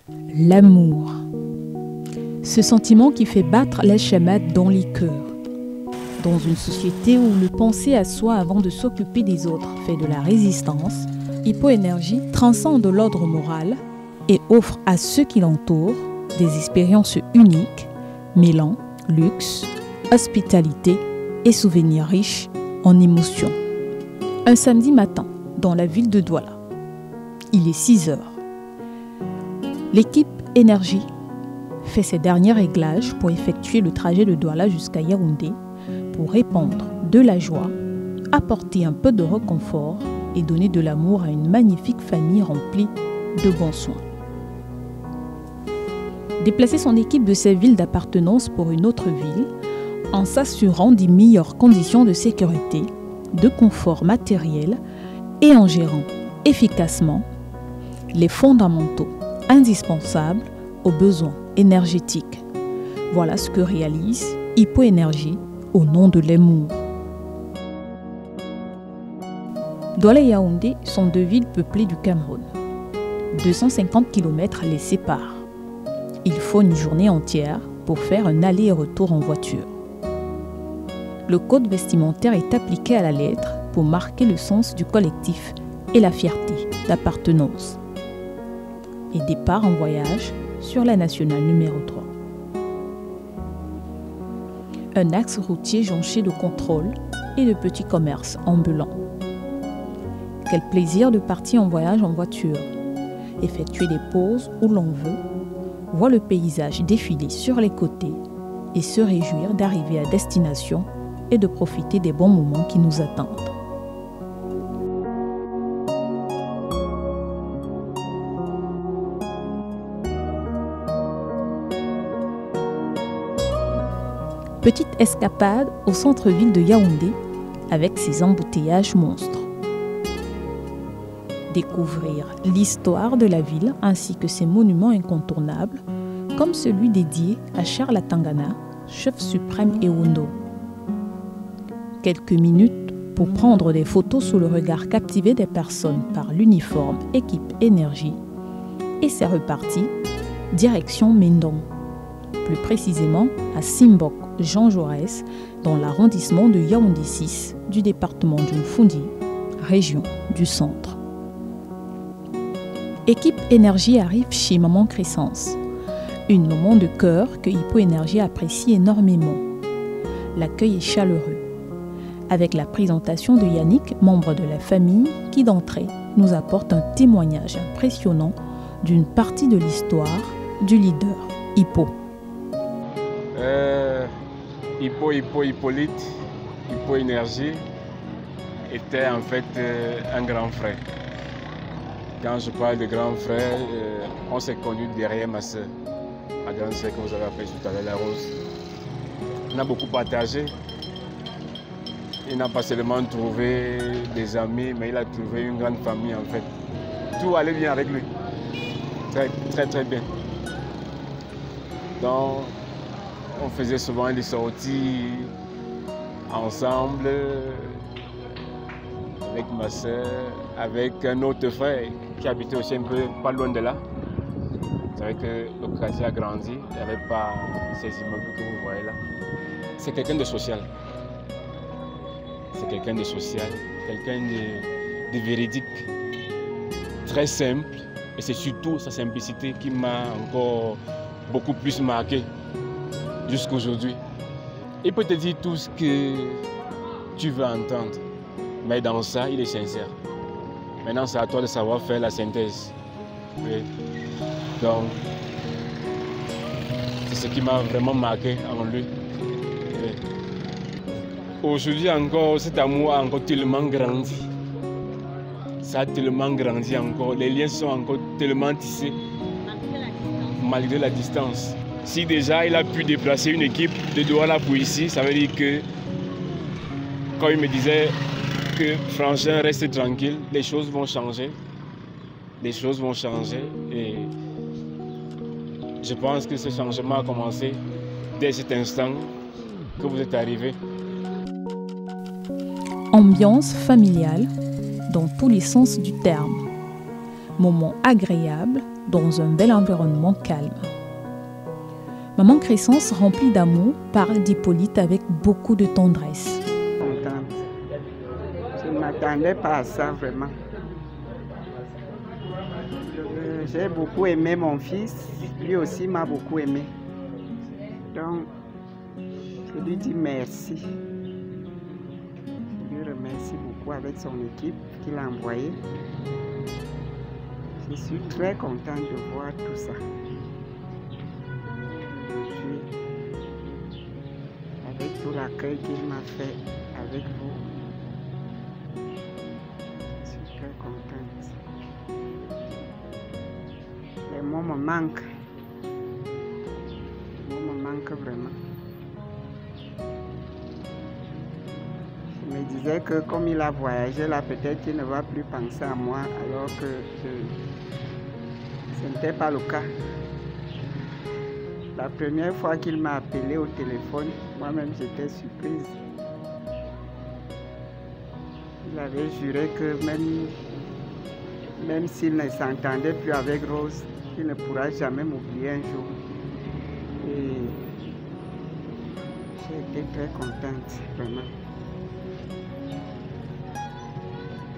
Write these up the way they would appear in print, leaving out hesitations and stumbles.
L'amour. Ce sentiment qui fait battre les schémas dans les cœurs. Dans une société où le penser à soi avant de s'occuper des autres fait de la résistance, Hypoénergie transcende l'ordre moral et offre à ceux qui l'entourent des expériences uniques, mêlant luxe, hospitalité et souvenirs riches en émotions. Un samedi matin, dans la ville de Douala, il est 6 heures. L'équipe Énergie fait ses derniers réglages pour effectuer le trajet de Douala jusqu'à Yaoundé pour répandre de la joie, apporter un peu de réconfort et donner de l'amour à une magnifique famille remplie de bons soins. Déplacer son équipe de sa ville d'appartenance pour une autre ville en s'assurant des meilleures conditions de sécurité, de confort matériel et en gérant efficacement les fondamentaux indispensables aux besoins énergétiques. Voilà ce que réalise Hypoénergie au nom de l'amour. Douala et Yaoundé sont deux villes peuplées du Cameroun. 250 km les séparent. Il faut une journée entière pour faire un aller et retour en voiture. Le code vestimentaire est appliqué à la lettre pour marquer le sens du collectif et la fierté d'appartenance. Et départ en voyage sur la nationale numéro 3. Un axe routier jonché de contrôles et de petits commerces ambulants. Quel plaisir de partir en voyage en voiture, effectuer des pauses où l'on veut, voir le paysage défiler sur les côtés et se réjouir d'arriver à destination et de profiter des bons moments qui nous attendent. Petite escapade au centre-ville de Yaoundé avec ses embouteillages monstres. Découvrir l'histoire de la ville ainsi que ses monuments incontournables, comme celui dédié à Charles Atangana, chef suprême Ewondo. Quelques minutes pour prendre des photos sous le regard captivé des personnes par l'uniforme équipe Énergie et c'est reparti, direction Mendong, plus précisément à Simbok, Jean Jaurès, dans l'arrondissement de Yaoundé 6 du département du Mfundi, région du centre. Équipe Énergie arrive chez Maman Crescence, une maman de cœur que Hypoénergie apprécie énormément. L'accueil est chaleureux, avec la présentation de Yannick, membre de la famille, qui d'entrée nous apporte un témoignage impressionnant d'une partie de l'histoire du leader Hypo. Hippolyte, Hypoénergie était en fait un grand frère. Quand je parle de grand frère, on s'est connus derrière ma soeur, ma grande soeur que vous avez appelée tout à l'heure, la Rose. On a beaucoup partagé. Il n'a pas seulement trouvé des amis, mais il a trouvé une grande famille en fait. Tout allait bien avec lui. Très bien. Donc, on faisait souvent des sorties ensemble avec ma soeur, avec un autre frère qui habitait aussi un peu pas loin de là. C'est vrai que le quartier a grandi, il n'y avait pas ces immeubles que vous voyez là. C'est quelqu'un de social. C'est quelqu'un de social, quelqu'un de véridique, très simple. Et c'est surtout sa simplicité qui m'a encore beaucoup plus marqué jusqu'à aujourd'hui. Il peut te dire tout ce que tu veux entendre, mais dans ça, il est sincère. Maintenant, c'est à toi de savoir faire la synthèse. Oui. Donc, c'est ce qui m'a vraiment marqué en lui. Oui. Aujourd'hui encore, cet amour a encore tellement grandi. Ça a tellement grandi encore. Les liens sont encore tellement tissés, malgré la distance. Si déjà il a pu déplacer une équipe de Douala pour ici, ça veut dire que, quand il me disait que Frangin reste tranquille, les choses vont changer. Les choses vont changer et je pense que ce changement a commencé dès cet instant que vous êtes arrivé. Ambiance familiale dans tous les sens du terme. Moment agréable dans un bel environnement calme. Maman Crescence, remplie d'amour, parle d'Hippolyte avec beaucoup de tendresse. Contente. Je ne m'attendais pas à ça vraiment. J'ai beaucoup aimé mon fils, lui aussi m'a beaucoup aimé. Donc, je lui dis merci. Je lui remercie beaucoup avec son équipe qu'il a envoyée. Je suis très contente de voir tout ça. Avec tout l'accueil qu'il m'a fait avec vous, je suis très contente. Les mots me manquent. Les mots me manquent vraiment. Je me disais que comme il a voyagé là, peut-être qu'il ne va plus penser à moi, alors que ce n'était pas le cas. La première fois qu'il m'a appelé au téléphone, moi-même j'étais surprise. Il avait juré que même s'il ne s'entendait plus avec Rose, il ne pourra jamais m'oublier un jour. Et j'ai été très contente, vraiment.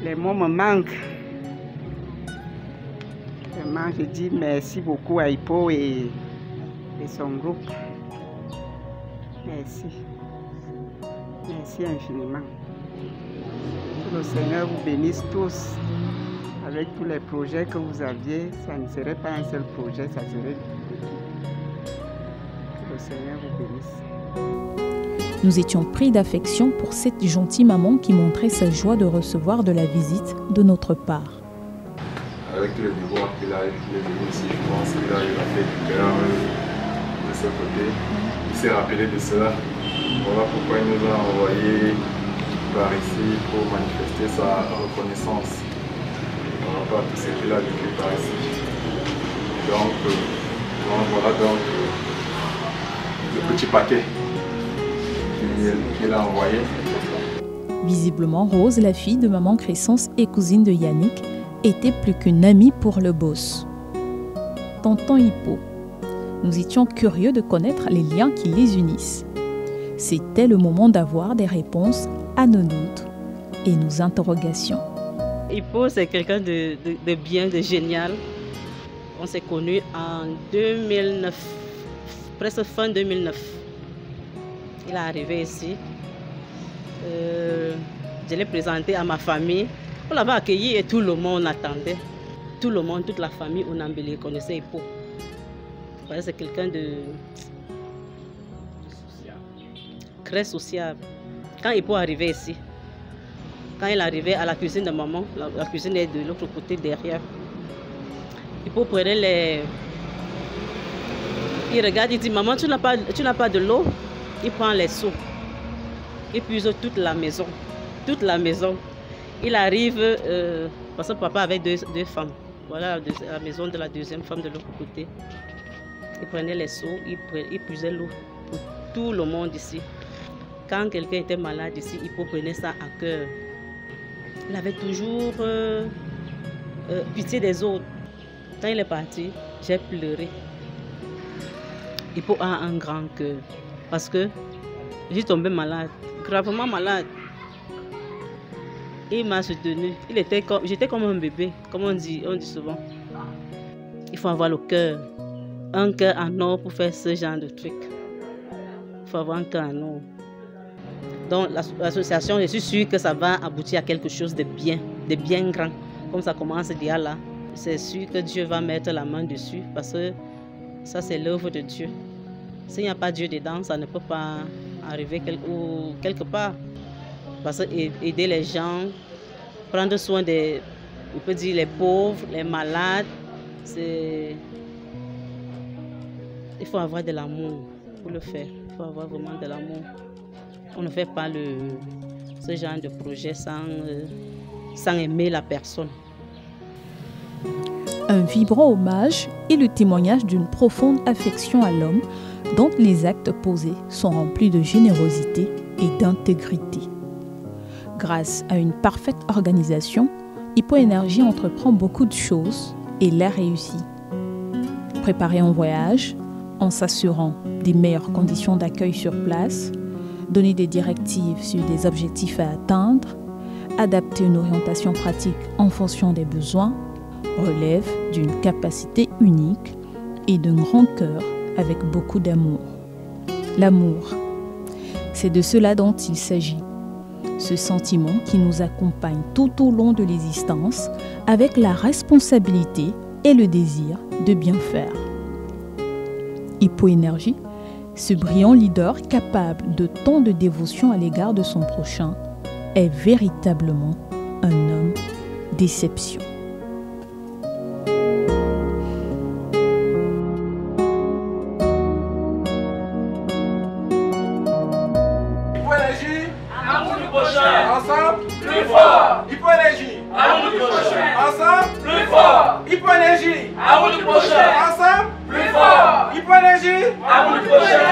Les mots me manquent. Vraiment, je dis merci beaucoup à Hippo et son groupe. Merci. Merci infiniment. Que le Seigneur vous bénisse tous. Avec tous les projets que vous aviez, ça ne serait pas un seul projet, ça serait beaucoup. Que le Seigneur vous bénisse. Nous étions pris d'affection pour cette gentille maman qui montrait sa joie de recevoir de la visite de notre part. Avec tous les devoirs qu'il a, il est venu ici, je pense qu'il a fait du cœur de ce côté. Il s'est rappelé de cela. Voilà pourquoi il nous a envoyé par ici pour manifester sa reconnaissance par rapport à tout ce qu'il a vécu par ici. Donc voilà donc le petit paquet qu'il a envoyé. Visiblement, Rose, la fille de maman Crescence et cousine de Yannick, était plus qu'une amie pour le boss. Tonton Hippo. Nous étions curieux de connaître les liens qui les unissent. C'était le moment d'avoir des réponses à nos doutes et nos interrogations. Hippo, c'est quelqu'un de bien, de génial. On s'est connus en 2009, presque fin 2009. Il est arrivé ici. Je l'ai présenté à ma famille. On l'avait accueilli et tout le monde attendait. Tout le monde, toute la famille au Nambélé connaissait Hippo. C'est quelqu'un de très sociable. Quand Hippo arrivait ici, quand il arrivait à la cuisine de maman, la cuisine est de l'autre côté derrière. Hippo prenait les... Il regarde, il dit, maman, tu n'as pas de l'eau? Il prend les seaux. Il puise toute la maison. Toute la maison. Il arrive, parce que papa avait deux femmes. Voilà la maison de la deuxième femme de l'autre côté. Il prenait les seaux, il puisait l'eau pour tout le monde ici. Quand quelqu'un était malade ici, il prenait ça à cœur. Il avait toujours pitié des autres. Quand il est parti, j'ai pleuré. Hippo a un grand cœur. Parce que j'ai tombé malade, gravement malade. Il m'a soutenu. J'étais comme un bébé, comme on dit souvent. Il faut avoir le cœur. Un cœur en or pour faire ce genre de truc. Il faut avoir un cœur en or. Donc l'association, je suis sûre que ça va aboutir à quelque chose de bien grand. Comme ça commence déjà là. C'est sûr que Dieu va mettre la main dessus parce que ça c'est l'œuvre de Dieu. S'il n'y a pas Dieu dedans, ça ne peut pas arriver quelque part. Parce que aider les gens, prendre soin des, on peut dire les pauvres, les malades, il faut avoir de l'amour pour le faire. Il faut avoir vraiment de l'amour. On ne fait pas ce genre de projet sans aimer la personne. Un vibrant hommage et le témoignage d'une profonde affection à l'homme dont les actes posés sont remplis de générosité et d'intégrité. Grâce à une parfaite organisation, Hippo Énergie entreprend beaucoup de choses et les réussit. préparer un voyage en s'assurant des meilleures conditions d'accueil sur place, donner des directives sur des objectifs à atteindre, adapter une orientation pratique en fonction des besoins, relève d'une capacité unique et d'un grand cœur avec beaucoup d'amour. L'amour, c'est de cela dont il s'agit. Ce sentiment qui nous accompagne tout au long de l'existence avec la responsabilité et le désir de bien faire. Hippoénergie, ce brillant leader capable de tant de dévotion à l'égard de son prochain, est véritablement un homme d'exception. Hippoénergie, amour du prochain. Ensemble, plus fort. Hippoénergie, amour du prochain. Ensemble, plus fort. Hippoénergie, amour du prochain. Ensemble, plus fort. Hippoénergie, amour du prochain.